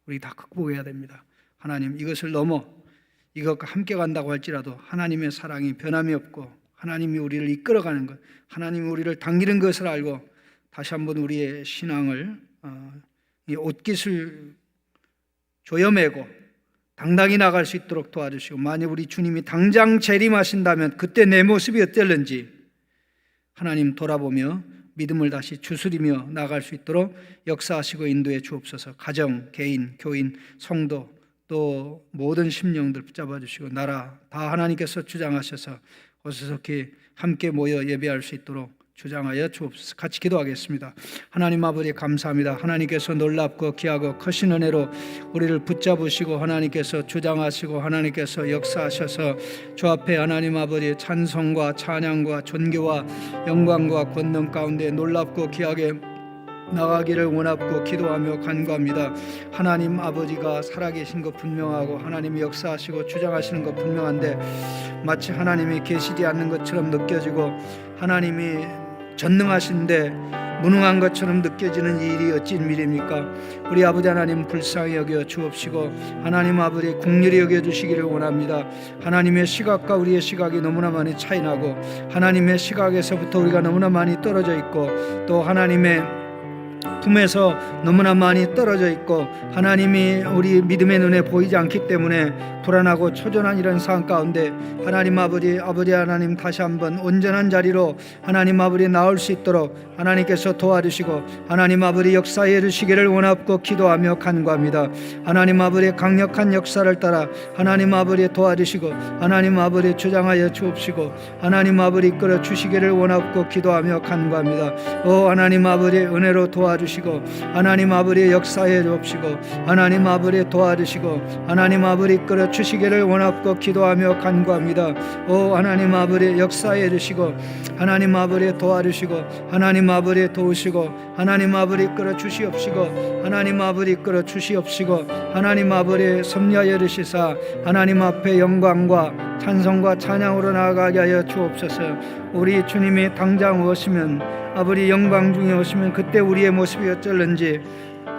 우리 다 극복해야 됩니다. 하나님, 이것을 넘어 이것과 함께 간다고 할지라도 하나님의 사랑이 변함이 없고 하나님이 우리를 이끌어가는 것, 하나님이 우리를 당기는 것을 알고 다시 한번 우리의 신앙을 이 옷깃을 조여매고 당당히 나갈 수 있도록 도와주시고, 만약 우리 주님이 당장 재림하신다면 그때 내 모습이 어떨는지 하나님 돌아보며 믿음을 다시 주스리며 나갈 수 있도록 역사하시고 인도해 주옵소서. 가정, 개인, 교인, 성도, 또 모든 심령들 붙잡아 주시고 나라 다 하나님께서 주장하셔서 어수선히 함께 모여 예배할 수 있도록 주장하여 주옵소서. 같이 기도하겠습니다. 하나님 아버지 감사합니다. 하나님께서 놀랍고 귀하고 크신 은혜로 우리를 붙잡으시고 하나님께서 주장하시고 하나님께서 역사하셔서 주 앞에 하나님 아버지 찬송과 찬양과 존귀와 영광과 권능 가운데 놀랍고 귀하게 나가기를 원하고 기도하며 간구합니다. 하나님 아버지가 살아계신 것 분명하고 하나님이 역사하시고 주장하시는 것 분명한데 마치 하나님이 계시지 않는 것처럼 느껴지고 하나님이 전능하신데 무능한 것처럼 느껴지는 이 일이 어찌인 일입니까? 우리 아버지 하나님 불쌍히 여겨 주옵시고 하나님 아버지 긍휼히 여겨 주시기를 원합니다. 하나님의 시각과 우리의 시각이 너무나 많이 차이나고 하나님의 시각에서부터 우리가 너무나 많이 떨어져 있고 또 하나님의 품에서 너무나 많이 떨어져 있고 하나님이 우리 믿음의 눈에 보이지 않기 때문에 불안하고 초전한 이런 상황 가운데 하나님 아버지 하나님 다시 한번 온전한 자리로 하나님 아버지 나올 수 있도록 하나님께서 도와주시고 하나님 아버지 역사해 주시기를 원하고 기도하며 간구합니다. 하나님 아버지 강력한 역사를 따라 하나님 아버지 도와주시고 하나님 아버지 주장하여 주옵시고 하나님 아버지 이끌어 주시기를 원하고 기도하며 간구합니다. 오 하나님 아버지 은혜로 도와주시고 하나님 아버지 역사해 주옵시고 하나님 아버지 도와주시고 하나님 아버지 이끌어 주시기를 원하고 기도하며 간구합니다. 오 하나님 아버지 역사해 주시고 하나님 아버지 도와주시고 하나님 아버지 도우시고 하나님 아버지 이끌어 주시옵시고 하나님 아버지 이끌어 주시옵시고 하나님 아버지 섭리하여 주시사 하나님 앞에 영광과 찬송과 찬양으로 나아가게 하여 주옵소서. 우리 주님이 당장 오시면 아버지 영광 중에 오시면 그때 우리의 모습이 어쩔는지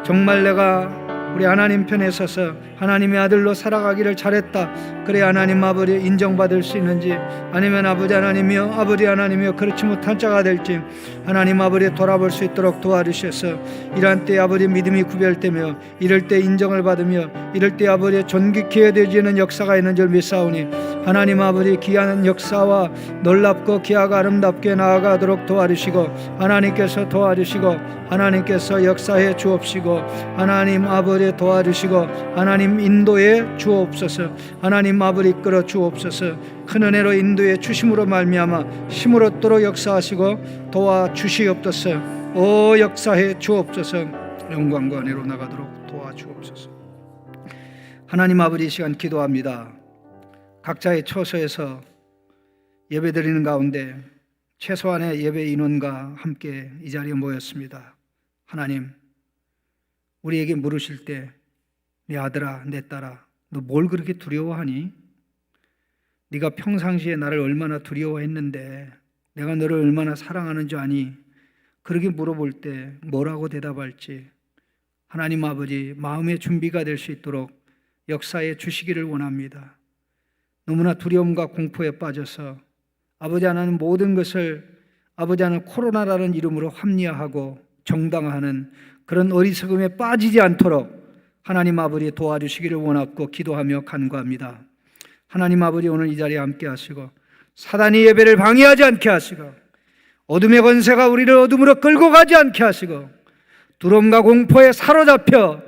정말 내가 우리 하나님 편에 서서 하나님의 아들로 살아가기를 잘했다 그래 하나님 아버지 인정받을 수 있는지 아니면 아버지 하나님이여 그렇지 못한 자가 될지 하나님 아버지 돌아볼 수 있도록 도와주셔서 이러한 때 아버지 믿음이 구별되며 이럴 때 인정을 받으며 이럴 때 아버지 존귀케 여겨지는 역사가 있는 줄 믿사오니 하나님 아버지 귀한 역사와 놀랍고 귀하고 아름답게 나아가도록 도와주시고 하나님께서 도와주시고 하나님께서 역사해 주옵시고 하나님 아버지 도와주시고 하나님 인도해 주옵소서. 하나님 아버지 이끌어 주옵소서. 큰 은혜로 인도해 주심으로 말미암아 힘을 얻도록 역사하시고 도와주시옵소서. 오 역사해 주옵소서. 영광과 은혜로 나가도록 도와주옵소서. 하나님 아버지 이 시간 기도합니다. 각자의 처소에서 예배드리는 가운데 최소한의 예배 인원과 함께 이 자리에 모였습니다. 하나님 우리에게 물으실 때 내 아들아 내 딸아 너 뭘 그렇게 두려워하니? 네가 평상시에 나를 얼마나 두려워했는데 내가 너를 얼마나 사랑하는 줄 아니? 그렇게 물어볼 때 뭐라고 대답할지 하나님 아버지 마음의 준비가 될 수 있도록 역사해 주시기를 원합니다. 너무나 두려움과 공포에 빠져서 아버지 하나님 모든 것을 아버지 하나님 코로나라는 이름으로 합리화하고 정당화하는 그런 어리석음에 빠지지 않도록 하나님 아버지 도와주시기를 원하고 기도하며 간구합니다. 하나님 아버지 오늘 이 자리에 함께 하시고 사단이 예배를 방해하지 않게 하시고 어둠의 권세가 우리를 어둠으로 끌고 가지 않게 하시고 두려움과 공포에 사로잡혀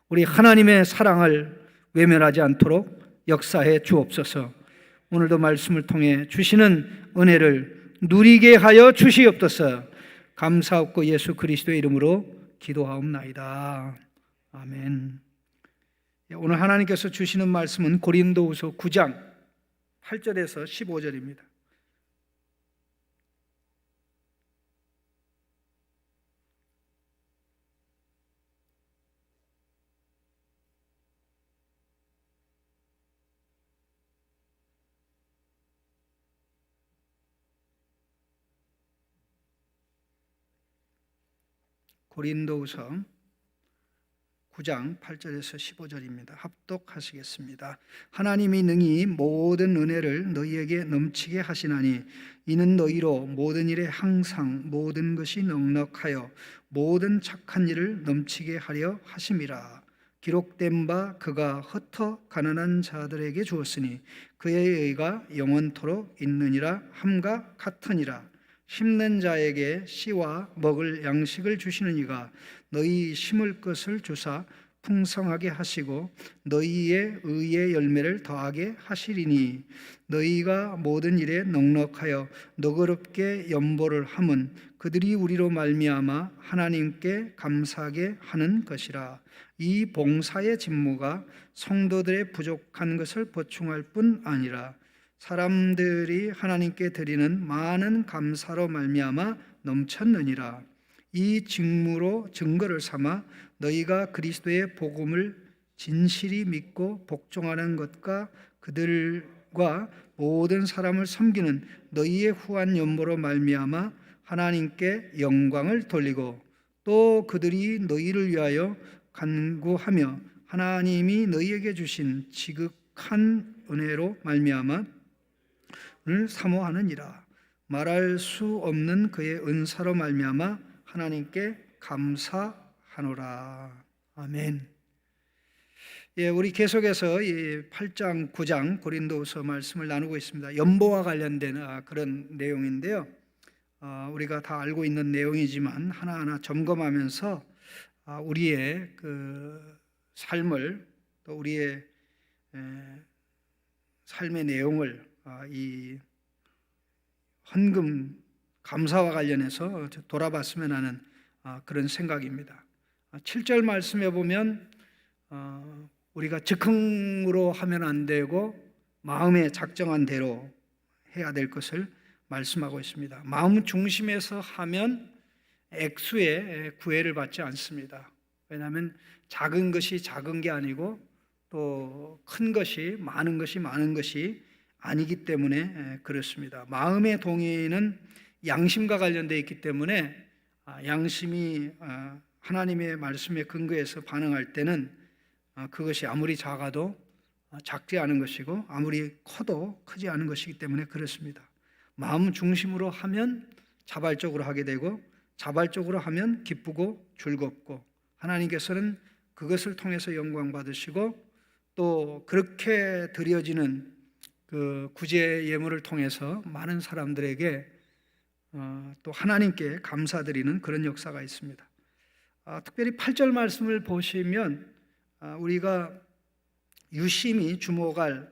우리 하나님의 사랑을 외면하지 않도록 역사해 주옵소서. 오늘도 말씀을 통해 주시는 은혜를 누리게 하여 주시옵소서. 감사하고 예수 그리스도의 이름으로 기도하옵나이다. 아멘. 오늘 하나님께서 주시는 말씀은 고린도후서 9장 8절에서 15절입니다. 고린도후서 9장 8절에서 15절입니다. 합독하시겠습니다. 하나님이 능히 모든 은혜를 너희에게 넘치게 하시나니 이는 너희로 모든 일에 항상 모든 것이 넉넉하여 모든 착한 일을 넘치게 하려 하심이라. 기록된 바 그가 흩어 가난한 자들에게 주었으니 그의 의가 영원토록 있느니라 함과 같으니라. 심는 자에게 씨와 먹을 양식을 주시는 이가 너희 심을 것을 주사 풍성하게 하시고 너희의 의의 열매를 더하게 하시리니 너희가 모든 일에 넉넉하여 너그럽게 연보를 함은 그들이 우리로 말미암아 하나님께 감사하게 하는 것이라. 이 봉사의 직무가 성도들의 부족한 것을 보충할 뿐 아니라 사람들이 하나님께 드리는 많은 감사로 말미암아 넘쳤느니라. 이 직무로 증거를 삼아 너희가 그리스도의 복음을 진실이 믿고 복종하는 것과 그들과 모든 사람을 섬기는 너희의 후한 연보로 말미암아 하나님께 영광을 돌리고 또 그들이 너희를 위하여 간구하며 하나님이 너희에게 주신 지극한 은혜로 말미암아 를 사모하느니라. 말할 수 없는 그의 은사로 말미암아 하나님께 감사하노라. 아멘. 예, 우리 계속해서 이 8장 9장 고린도후서 말씀을 나누고 있습니다. 연보와 관련된 그런 내용인데요. 우리가 다 알고 있는 내용이지만 하나하나 점검하면서 우리의 그 삶을 또 우리의 삶의 내용을 이 헌금 감사와 관련해서 돌아봤으면 하는 그런 생각입니다. 7절 말씀에 보면 우리가 즉흥으로 하면 안 되고 마음에 작정한 대로 해야 될 것을 말씀하고 있습니다. 마음 중심에서 하면 액수의 구애를 받지 않습니다. 왜냐하면 작은 것이 작은 게 아니고 또 큰 것이 많은 것이 아니기 때문에 그렇습니다. 마음의 동의는 양심과 관련되어 있기 때문에 양심이 하나님의 말씀에 근거해서 반응할 때는 그것이 아무리 작아도 작지 않은 것이고 아무리 커도 크지 않은 것이기 때문에 그렇습니다. 마음 중심으로 하면 자발적으로 하게 되고 자발적으로 하면 기쁘고 즐겁고 하나님께서는 그것을 통해서 영광 받으시고 또 그렇게 드려지는 그 구제 예물을 통해서 많은 사람들에게 또 하나님께 감사드리는 그런 역사가 있습니다. 특별히 8절 말씀을 보시면 우리가 유심히 주목할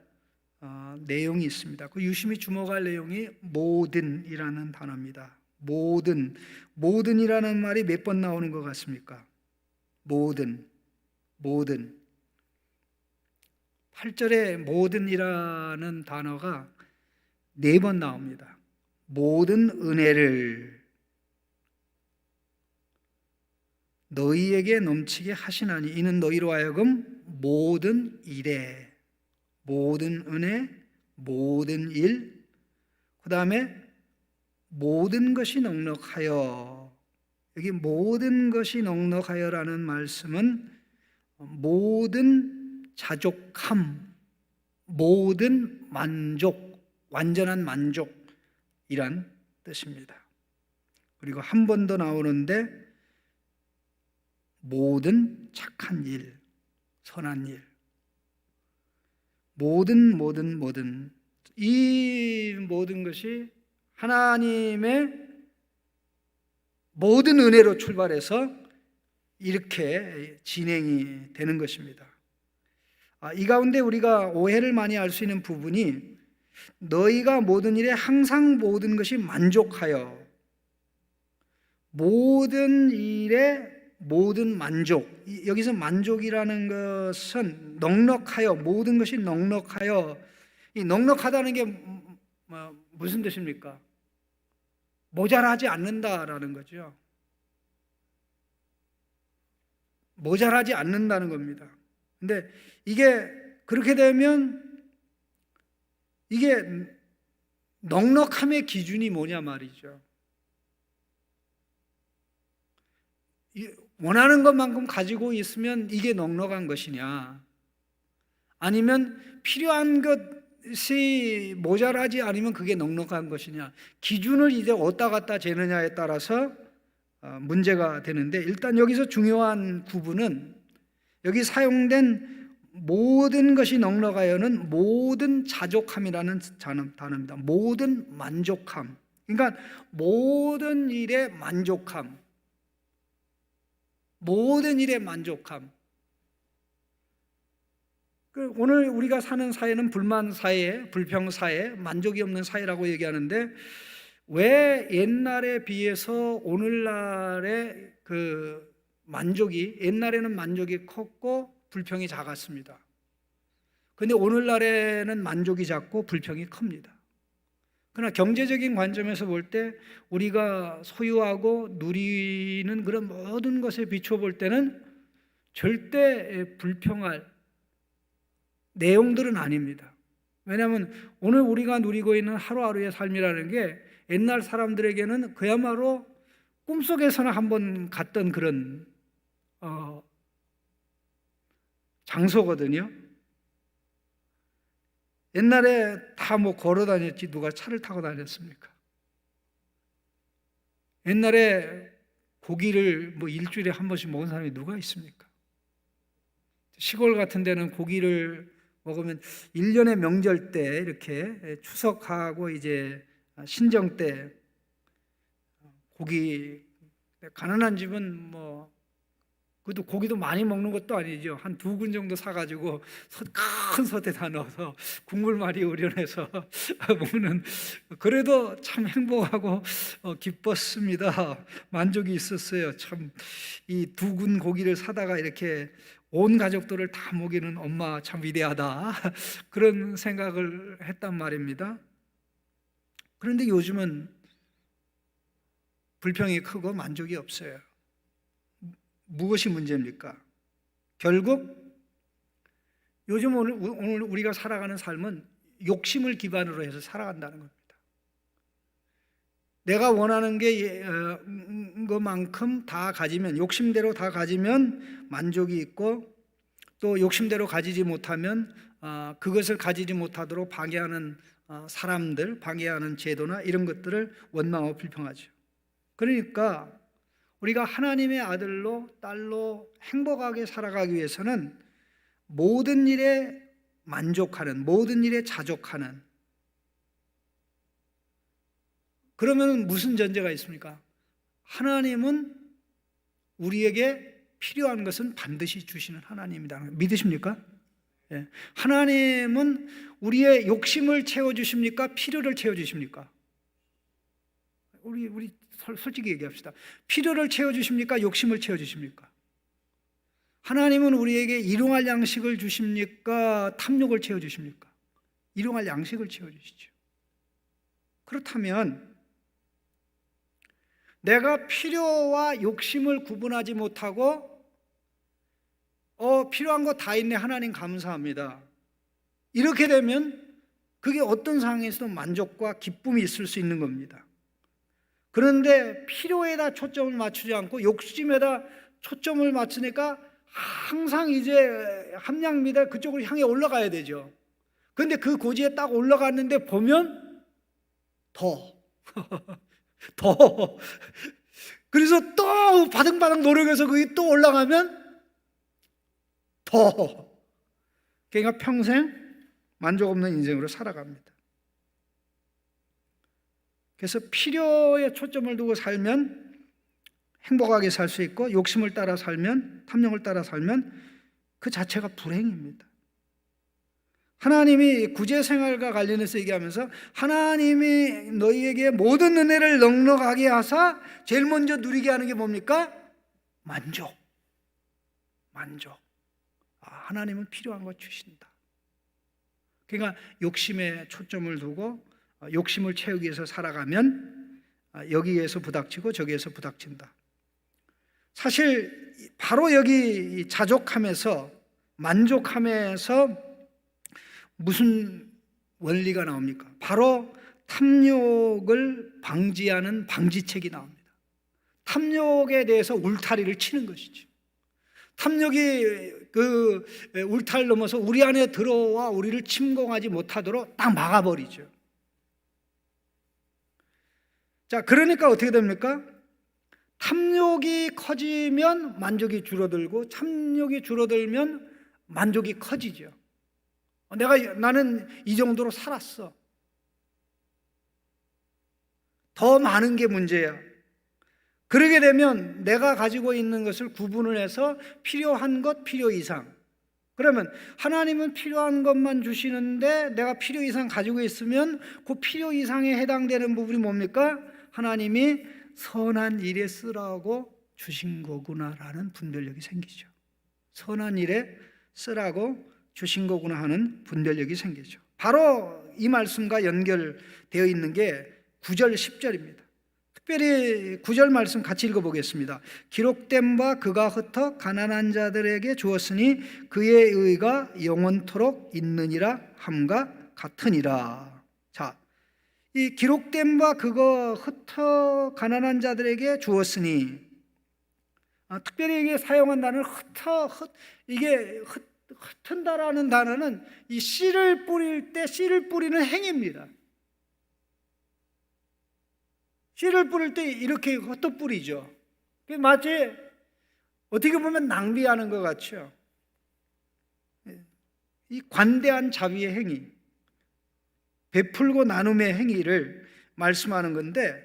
내용이 있습니다. 그 유심히 주목할 내용이 모든이라는 단어입니다. 모든이라는 말이 몇 번 나오는 것 같습니까? 모든 8절에 모든이라는 단어가 4번 나옵니다. 모든 은혜를 너희에게 넘치게 하시나니 이는 너희로 하여금 모든 일에 모든 은혜, 모든 일, 그 다음에 모든 것이 넉넉하여. 여기 모든 것이 넉넉하여라는 말씀은 모든 자족함, 모든 만족, 완전한 만족이란 뜻입니다. 그리고 한 번 더 나오는데 모든 착한 일, 선한 일, 모든 이 모든 것이 하나님의 모든 은혜로 출발해서 이렇게 진행이 되는 것입니다. 이 가운데 우리가 오해를 많이 할 수 있는 부분이 너희가 모든 일에 항상 모든 것이 만족하여 모든 일에 모든 만족, 여기서 만족이라는 것은 넉넉하여, 모든 것이 넉넉하여, 이 넉넉하다는 게 무슨 뜻입니까? 모자라지 않는다라는 거죠. 모자라지 않는다는 겁니다. 근데 이게 그렇게 되면 이게 넉넉함의 기준이 뭐냐 말이죠. 원하는 것만큼 가지고 있으면 이게 넉넉한 것이냐, 아니면 필요한 것이 모자라지 않으면 그게 넉넉한 것이냐, 기준을 이제 어디다 갖다 재느냐에 따라서 문제가 되는데, 일단 여기서 중요한 구분은 여기 사용된 모든 것이 넉넉하여는 모든 자족함이라는 단어입니다. 모든 만족함. 그러니까 모든 일에 만족함. 모든 일에 만족함. 오늘 우리가 사는 사회는 불만 사회, 불평 사회, 만족이 없는 사회라고 얘기하는데, 왜 옛날에 비해서 오늘날의 그 만족이, 옛날에는 만족이 컸고 불평이 작았습니다. 그런데 오늘날에는 만족이 작고 불평이 큽니다. 그러나 경제적인 관점에서 볼 때 우리가 소유하고 누리는 그런 모든 것에 비춰 볼 때는 절대 불평할 내용들은 아닙니다. 왜냐하면 오늘 우리가 누리고 있는 하루하루의 삶이라는 게 옛날 사람들에게는 그야말로 꿈속에서나 한번 갔던 그런 장소거든요. 옛날에 다 뭐 걸어 다녔지 누가 차를 타고 다녔습니까? 옛날에 고기를 뭐 일주일에 한 번씩 먹은 사람이 누가 있습니까? 시골 같은 데는 고기를 먹으면 1년의 명절 때, 이렇게 추석하고 이제 신정 때 고기, 가난한 집은 뭐 그것도 고기도 많이 먹는 것도 아니죠. 한 2근 정도 사가지고 큰 솥에다 넣어서 국물 많이 우려내서 먹는, 그래도 참 행복하고 기뻤습니다. 만족이 있었어요. 참 이 2근 고기를 사다가 이렇게 온 가족들을 다 먹이는 엄마 참 위대하다, 그런 생각을 했단 말입니다. 그런데 요즘은 불평이 크고 만족이 없어요. 무엇이 문제입니까? 결국 요즘 오늘 우리가 살아가는 삶은 욕심을 기반으로 해서 살아간다는 겁니다. 내가 원하는 게 그만큼 다 가지면, 욕심대로 다 가지면 만족이 있고, 또 욕심대로 가지지 못하면 그것을 가지지 못하도록 방해하는 사람들, 방해하는 제도나 이런 것들을 원망하고 불평하죠. 그러니까 우리가 하나님의 아들로, 딸로 행복하게 살아가기 위해서는 모든 일에 만족하는, 모든 일에 자족하는, 그러면 무슨 전제가 있습니까? 하나님은 우리에게 필요한 것은 반드시 주시는 하나님이다. 믿으십니까? 예. 하나님은 우리의 욕심을 채워주십니까? 필요를 채워주십니까? 우리 솔직히 얘기합시다. 필요를 채워주십니까? 욕심을 채워주십니까? 하나님은 우리에게 일용할 양식을 주십니까? 탐욕을 채워주십니까? 일용할 양식을 채워주시죠. 그렇다면 내가 필요와 욕심을 구분하지 못하고 필요한 거 다 있네, 하나님 감사합니다, 이렇게 되면 그게 어떤 상황에서도 만족과 기쁨이 있을 수 있는 겁니다. 그런데 필요에다 초점을 맞추지 않고 욕심에다 초점을 맞추니까 항상 이제 함량미다 그쪽으로 향해 올라가야 되죠. 그런데 그 고지에 딱 올라갔는데 보면 더 그래서 또 바등바등 노력해서 그게 또 올라가면 더, 그러니까 평생 만족 없는 인생으로 살아갑니다. 그래서 필요에 초점을 두고 살면 행복하게 살 수 있고, 욕심을 따라 살면, 탐욕을 따라 살면 그 자체가 불행입니다. 하나님이 구제생활과 관련해서 얘기하면서 하나님이 너희에게 모든 은혜를 넉넉하게 하사 제일 먼저 누리게 하는 게 뭡니까? 만족. 하나님은 필요한 것 주신다. 그러니까 욕심에 초점을 두고 욕심을 채우기 위해서 살아가면 여기에서 부닥치고 저기에서 부닥친다. 사실 바로 여기 자족함에서, 만족함에서 무슨 원리가 나옵니까? 바로 탐욕을 방지하는 방지책이 나옵니다. 탐욕에 대해서 울타리를 치는 것이죠. 탐욕이 그 울타리를 넘어서 우리 안에 들어와 우리를 침공하지 못하도록 딱 막아버리죠. 자, 그러니까 어떻게 됩니까? 탐욕이 커지면 만족이 줄어들고, 탐욕이 줄어들면 만족이 커지죠. 나는 이 정도로 살았어. 더 많은 게 문제야. 그러게 되면 내가 가지고 있는 것을 구분을 해서 필요한 것, 필요 이상. 그러면 하나님은 필요한 것만 주시는데 내가 필요 이상 가지고 있으면 그 필요 이상에 해당되는 부분이 뭡니까? 하나님이 선한 일에 쓰라고 주신 거구나라는 분별력이 생기죠. 선한 일에 쓰라고 주신 거구나 하는 분별력이 생기죠. 바로 이 말씀과 연결되어 있는 게 9절 10절입니다. 특별히 9절 말씀 같이 읽어보겠습니다. 기록된 바 그가 흩어 가난한 자들에게 주었으니 그의 의가 영원토록 있느니라 함과 같으니라. 자, 이 기록된 바 그가 흩어 가난한 자들에게 주었으니, 특별히 이게 사용한 단어는 흩은다라는 단어는 이 씨를 뿌릴 때 씨를 뿌리는 행위입니다. 씨를 뿌릴 때 이렇게 흩어 뿌리죠. 마치 어떻게 보면 낭비하는 것 같죠. 이 관대한 자비의 행위, 베풀고 나눔의 행위를 말씀하는 건데,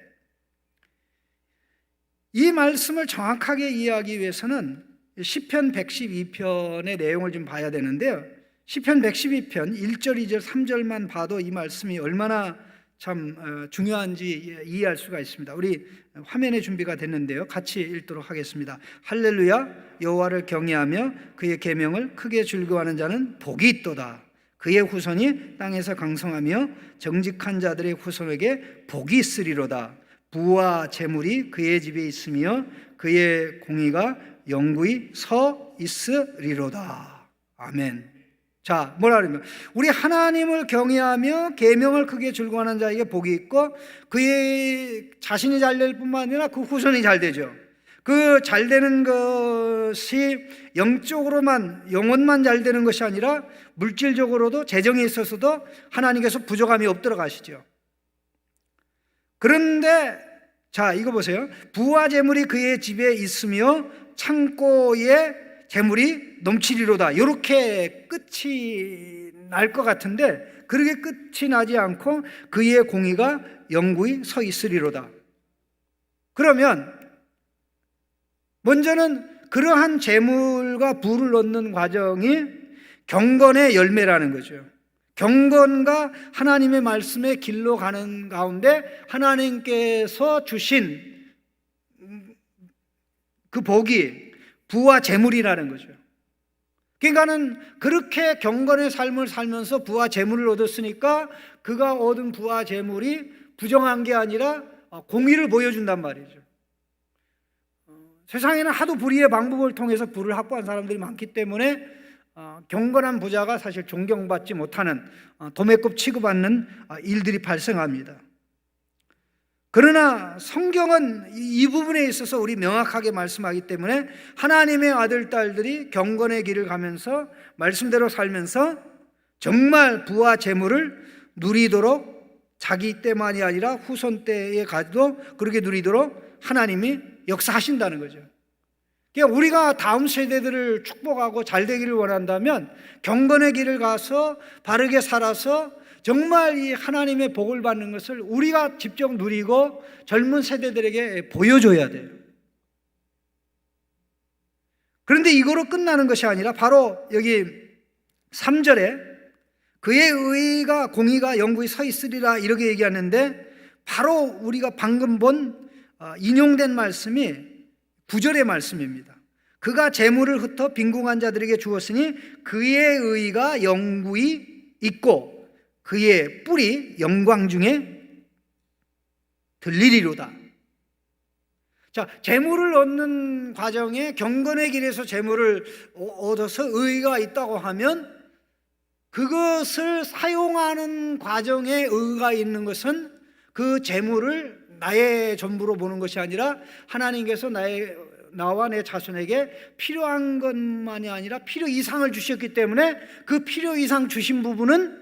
이 말씀을 정확하게 이해하기 위해서는 시편 112편의 내용을 좀 봐야 되는데요. 시편 112편 1절, 2절, 3절만 봐도 이 말씀이 얼마나 참 중요한지 이해할 수가 있습니다. 우리 화면에 준비가 됐는데요. 같이 읽도록 하겠습니다. 할렐루야, 여호와를 경외하며 그의 계명을 크게 즐거워하는 자는 복이 있도다. 그의 후손이 땅에서 강성하며 정직한 자들의 후손에게 복이 있으리로다. 부와 재물이 그의 집에 있으며 그의 공의가 영구히 서 있으리로다. 아멘. 자, 뭐라 그러면 우리 하나님을 경외하며 계명을 크게 즐거워하는 자에게 복이 있고, 그의 자신이 잘 될 뿐만 아니라 그 후손이 잘 되죠. 그 잘 되는 것이 영적으로만, 영혼만 잘 되는 것이 아니라 물질적으로도, 재정에 있어서도 하나님께서 부족함이 없도록 하시죠. 그런데 자, 이거 보세요. 부와 재물이 그의 집에 있으며 창고에 재물이 넘치리로다. 이렇게 끝이 날 것 같은데 그렇게 끝이 나지 않고 그의 공의가 영구히 서 있으리로다. 그러면 먼저는 그러한 재물과 부를 얻는 과정이 경건의 열매라는 거죠. 경건과 하나님의 말씀의 길로 가는 가운데 하나님께서 주신 그 복이 부와 재물이라는 거죠. 그러니까는 그렇게 경건의 삶을 살면서 부와 재물을 얻었으니까 그가 얻은 부와 재물이 부정한 게 아니라 공의를 보여준단 말이죠. 세상에는 하도 불의의 방법을 통해서 부를 확보한 사람들이 많기 때문에 경건한 부자가 사실 존경받지 못하는 도매급 취급받는 일들이 발생합니다. 그러나 성경은 이 부분에 있어서 우리 명확하게 말씀하기 때문에 하나님의 아들, 딸들이 경건의 길을 가면서 말씀대로 살면서 정말 부와 재물을 누리도록, 자기 때만이 아니라 후손 때에 가도 그렇게 누리도록 하나님이 역사하신다는 거죠. 그러니까 우리가 다음 세대들을 축복하고 잘 되기를 원한다면 경건의 길을 가서 바르게 살아서 정말 이 하나님의 복을 받는 것을 우리가 직접 누리고 젊은 세대들에게 보여줘야 돼요. 그런데 이거로 끝나는 것이 아니라 바로 여기 3절에 그의 의가 공의가 영구히 서 있으리라 이렇게 얘기하는데, 바로 우리가 방금 본 인용된 말씀이 9절의 말씀입니다. 그가 재물을 흩어 빈궁한 자들에게 주었으니 그의 의가 영구히 있고 그의 뿔이 영광 중에 들리리로다. 자, 재물을 얻는 과정에 경건의 길에서 재물을 얻어서 의가 있다고 하면 그것을 사용하는 과정에 의가 있는 것은 그 재물을 나의 전부로 보는 것이 아니라 하나님께서 나와 내 자손에게 필요한 것만이 아니라 필요 이상을 주셨기 때문에 그 필요 이상 주신 부분은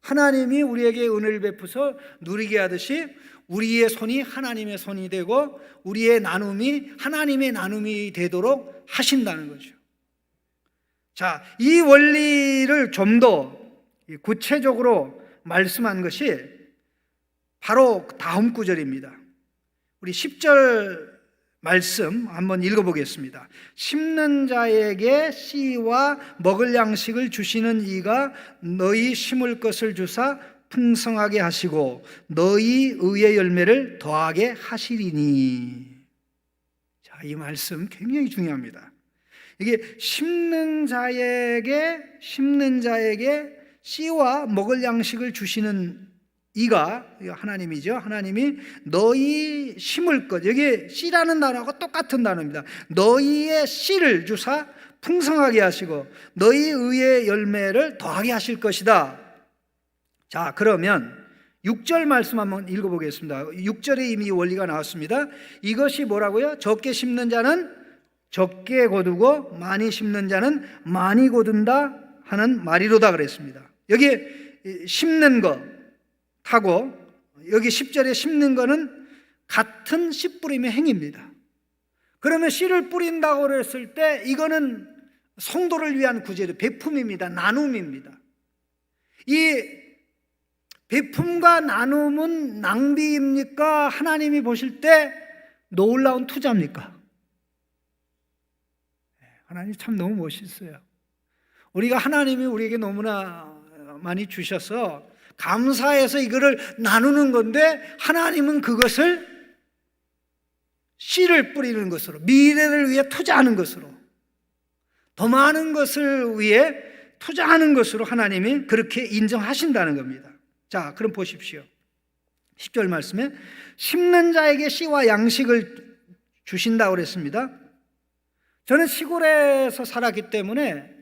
하나님이 우리에게 은혜를 베푸서 누리게 하듯이 우리의 손이 하나님의 손이 되고 우리의 나눔이 하나님의 나눔이 되도록 하신다는 거죠. 자, 이 원리를 좀 더 구체적으로 말씀한 것이 바로 다음 구절입니다. 우리 10절 말씀 한번 읽어보겠습니다. 심는 자에게 씨와 먹을 양식을 주시는 이가 너희 심을 것을 주사 풍성하게 하시고 너희 의의 열매를 더하게 하시리니. 자, 이 말씀 굉장히 중요합니다. 이게 심는 자에게 씨와 먹을 양식을 주시는 이가 하나님이죠. 하나님이 너희 심을 것, 여기 씨라는 단어하고 똑같은 단어입니다. 너희의 씨를 주사 풍성하게 하시고 너희 의의 열매를 더하게 하실 것이다. 자, 그러면 6절 말씀 한번 읽어보겠습니다. 6절에 이미 원리가 나왔습니다. 이것이 뭐라고요? 적게 심는 자는 적게 거두고 많이 심는 자는 많이 거둔다 하는 말이로다 그랬습니다. 여기 심는 것 하고 여기 10절에 심는 거는 같은 씨 뿌림의 행위입니다. 그러면 씨를 뿌린다고 그랬을 때 이거는 성도를 위한 구제로 베품입니다. 나눔입니다. 이 베품과 나눔은 낭비입니까? 하나님이 보실 때 놀라운 투자입니까? 하나님 참 너무 멋있어요. 우리가 하나님이 우리에게 너무나 많이 주셔서 감사해서 이거를 나누는 건데 하나님은 그것을 씨를 뿌리는 것으로, 미래를 위해 투자하는 것으로, 더 많은 것을 위해 투자하는 것으로 하나님이 그렇게 인정하신다는 겁니다. 자, 그럼 보십시오. 10절 말씀에 심는 자에게 씨와 양식을 주신다고 그랬습니다. 저는 시골에서 살았기 때문에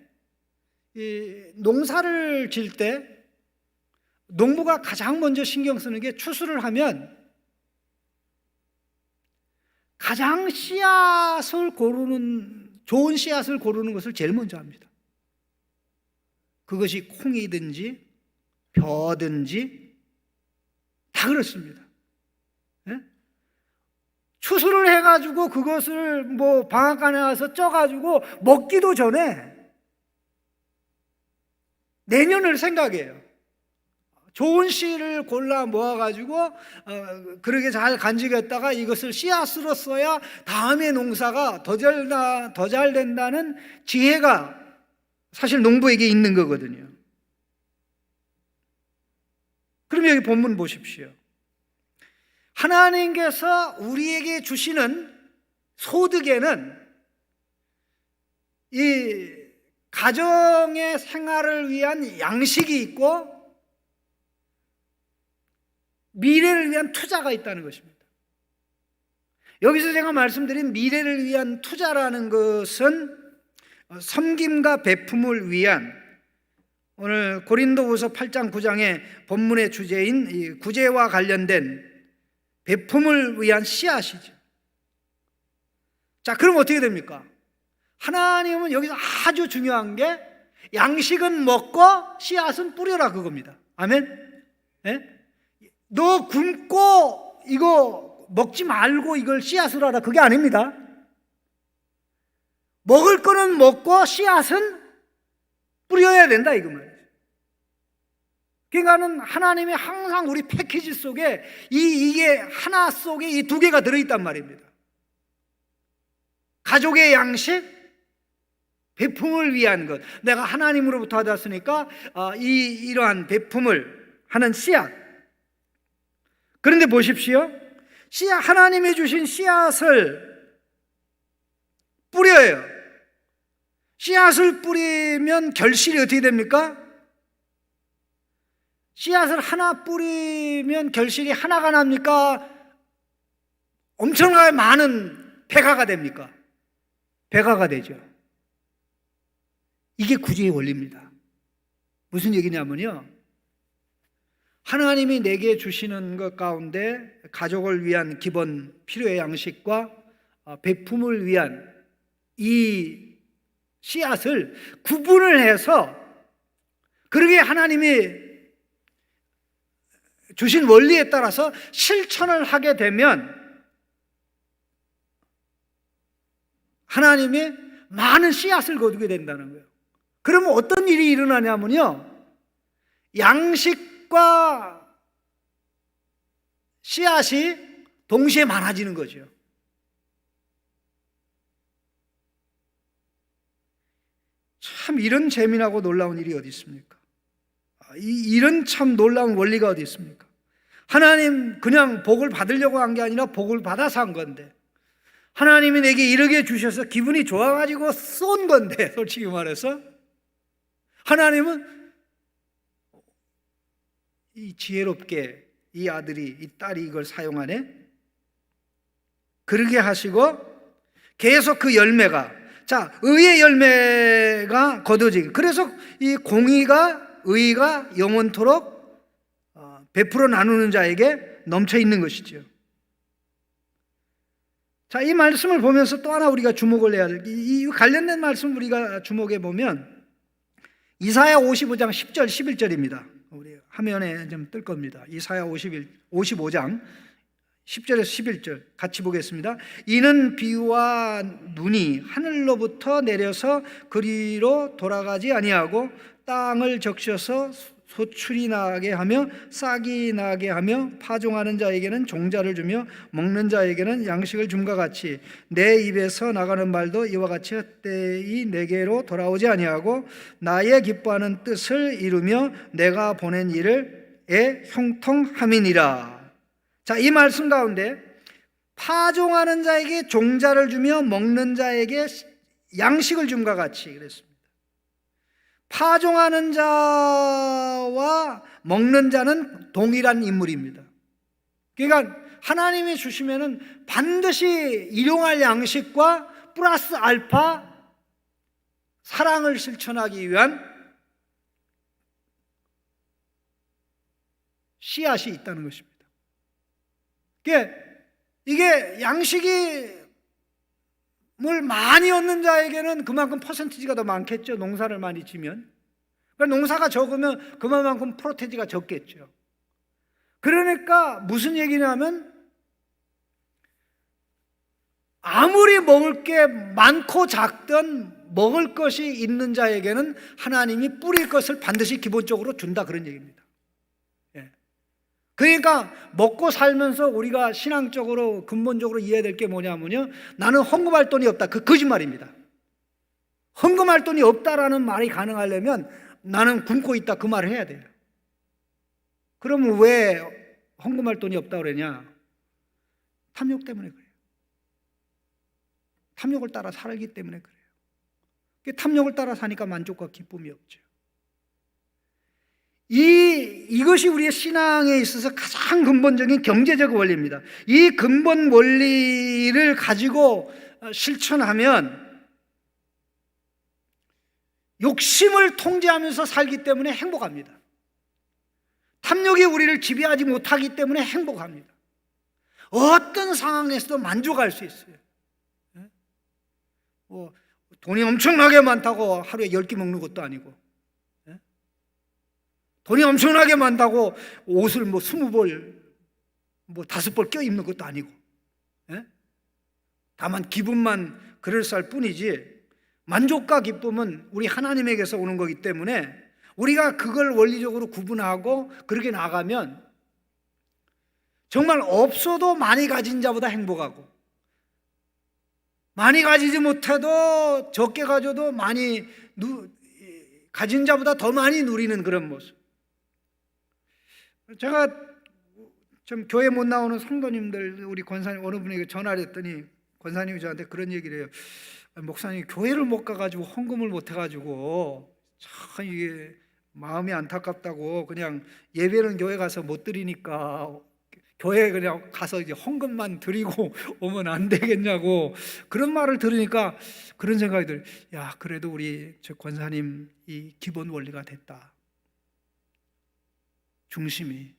이 농사를 지을 때 농부가 가장 먼저 신경 쓰는 게 추수를 하면 가장 좋은 씨앗을 고르는 것을 제일 먼저 합니다. 그것이 콩이든지 벼든지 다 그렇습니다. 네? 추수를 해가지고 그것을 방앗간에 와서 쪄가지고 먹기도 전에 내년을 생각해요. 좋은 씨를 골라 모아가지고 그렇게 잘 간직했다가 이것을 씨앗으로 써야 다음에 농사가 더 잘 된다는 지혜가 사실 농부에게 있는 거거든요. 그럼 여기 본문 보십시오. 하나님께서 우리에게 주시는 소득에는 이 가정의 생활을 위한 양식이 있고 미래를 위한 투자가 있다는 것입니다. 여기서 제가 말씀드린 미래를 위한 투자라는 것은 섬김과 베품을 위한, 오늘 고린도후서 8장 9장의 본문의 주제인 이 구제와 관련된 베품을 위한 씨앗이죠. 자, 그럼 어떻게 됩니까? 하나님은 여기서 아주 중요한 게 양식은 먹고 씨앗은 뿌려라 그겁니다. 아멘? 네? 너 굶고 이거 먹지 말고 이걸 씨앗을 하라, 그게 아닙니다. 먹을 거는 먹고 씨앗은 뿌려야 된다 이거 말이에요. 그러니까는 하나님이 항상 우리 패키지 속에 이게 하나 속에 이 두 개가 들어있단 말입니다. 가족의 양식, 베품을 위한 것. 내가 하나님으로부터 받았으니까 이러한 베품을 하는 씨앗. 그런데 보십시오. 하나님이 주신 씨앗을 뿌려요. 씨앗을 뿌리면 결실이 어떻게 됩니까? 씨앗을 하나 뿌리면 결실이 하나가 납니까? 엄청나게 많은 배가가 됩니까? 배가가 되죠. 이게 구제의 원리입니다. 무슨 얘기냐면요, 하나님이 내게 주시는 것 가운데 가족을 위한 기본 필요의 양식과 베품을 위한 이 씨앗을 구분을 해서 그러게 하나님이 주신 원리에 따라서 실천을 하게 되면 하나님이 많은 씨앗을 거두게 된다는 거예요. 그러면 어떤 일이 일어나냐면요, 양식과 씨앗이 동시에 많아지는 거죠. 참 이런 재미나고 놀라운 일이 어디 있습니까? 이런 참 놀라운 원리가 어디 있습니까? 하나님 그냥 복을 받으려고 한 게 아니라 복을 받아서 한 건데, 하나님이 내게 이렇게 주셔서 기분이 좋아가지고 쏜 건데, 솔직히 말해서 하나님은 이 지혜롭게 이 아들이, 이 딸이 이걸 사용하네. 그러게 하시고 계속 그 열매가, 자, 의의 열매가 거둬지기, 그래서 이 공의가, 의가 영원토록 베풀어 나누는 자에게 넘쳐 있는 것이죠. 자, 이 말씀을 보면서 또 하나 우리가 주목을 해야 될, 이 관련된 말씀 우리가 주목해 보면 이사야 55장 10절 11절입니다. 우리 화면에 좀 뜰 겁니다. 이사야 55장 10절에서 11절 같이 보겠습니다. 이는 비와 눈이 하늘로부터 내려서 그리로 돌아가지 아니하고 땅을 적셔서 소출이 나게 하며 싹이 나게 하며 파종하는 자에게는 종자를 주며 먹는 자에게는 양식을 줌과 같이 내 입에서 나가는 말도 이와 같이 헛되이 내게로 돌아오지 아니하고 나의 기뻐하는 뜻을 이루며 내가 보낸 일에 형통함이니라. 자, 이 말씀 가운데 파종하는 자에게 종자를 주며 먹는 자에게 양식을 줌과 같이 그랬습니다. 파종하는 자와 먹는 자는 동일한 인물입니다. 그러니까 하나님이 주시면은 반드시 일용할 양식과 플러스 알파 사랑을 실천하기 위한 씨앗이 있다는 것입니다. 이게 양식이 물 많이 얻는 자에게는 그만큼 퍼센티지가 더 많겠죠. 농사를 많이 지면. 그러니까 농사가 적으면 그만큼 프로테지가 적겠죠. 그러니까 무슨 얘기냐면 아무리 먹을 게 많고 작든 먹을 것이 있는 자에게는 하나님이 뿌릴 것을 반드시 기본적으로 준다, 그런 얘기입니다. 그러니까 먹고 살면서 우리가 신앙적으로 근본적으로 이해해야 될 게 뭐냐면요, 나는 헌금할 돈이 없다, 그 거짓말입니다. 헌금할 돈이 없다라는 말이 가능하려면 나는 굶고 있다, 그 말을 해야 돼요. 그러면 왜 헌금할 돈이 없다 그러냐? 탐욕 때문에 그래요. 탐욕을 따라 살기 때문에 그래요. 탐욕을 따라 사니까 만족과 기쁨이 없죠. 이것이 우리의 신앙에 있어서 가장 근본적인 경제적 원리입니다. 이 근본 원리를 가지고 실천하면 욕심을 통제하면서 살기 때문에 행복합니다. 탐욕이 우리를 지배하지 못하기 때문에 행복합니다. 어떤 상황에서도 만족할 수 있어요. 돈이 엄청나게 많다고 하루에 10끼 먹는 것도 아니고, 돈이 엄청나게 많다고 옷을 20벌, 5벌 껴입는 것도 아니고, 다만 기분만 그럴싸할 뿐이지 만족과 기쁨은 우리 하나님에게서 오는 거기 때문에 우리가 그걸 원리적으로 구분하고 그렇게 나가면 정말 없어도 많이 가진 자보다 행복하고, 많이 가지지 못해도 적게 가져도 많이 가진 자보다 더 많이 누리는 그런 모습. 제가 좀 교회 못 나오는 성도님들, 우리 권사님 어느 분에게 전화를 했더니 권사님이 저한테 그런 얘기를 해요. 목사님, 교회를 못 가가지고 헌금을 못 해가지고 참 이게 마음이 안타깝다고, 그냥 예배는 교회 가서 못 드리니까 교회에 그냥 가서 이제 헌금만 드리고 오면 안 되겠냐고, 그런 말을 들으니까 그런 생각이 들어요. 야, 그래도 우리 저 권사님 이 기본 원리가 됐다. 중심이.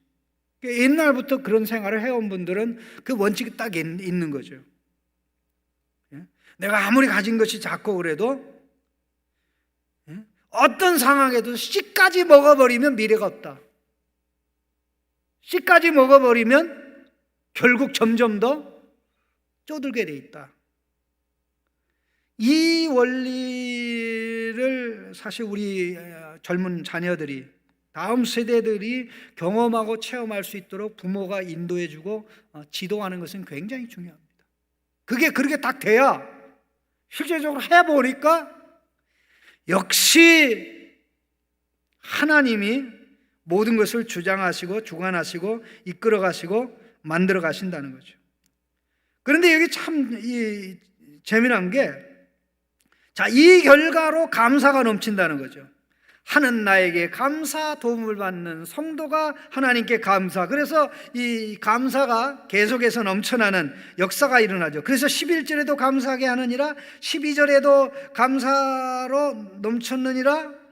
옛날부터 그런 생활을 해온 분들은 그 원칙이 딱 있는 거죠. 내가 아무리 가진 것이 작고 그래도 어떤 상황에도 씨까지 먹어버리면 미래가 없다. 씨까지 먹어버리면 결국 점점 더 쪼들게 돼 있다. 이 원리를 사실 우리 젊은 자녀들이, 다음 세대들이 경험하고 체험할 수 있도록 부모가 인도해주고 지도하는 것은 굉장히 중요합니다. 그게 그렇게 딱 돼야 실제적으로 해보니까 역시 하나님이 모든 것을 주장하시고 주관하시고 이끌어 가시고 만들어 가신다는 거죠. 그런데 여기 참 재미난 게, 자, 이 결과로 감사가 넘친다는 거죠. 하는 나에게 감사, 도움을 받는 성도가 하나님께 감사. 그래서 이 감사가 계속해서 넘쳐나는 역사가 일어나죠. 그래서 11절에도 감사하게 하느니라, 12절에도 감사로 넘쳤느니라,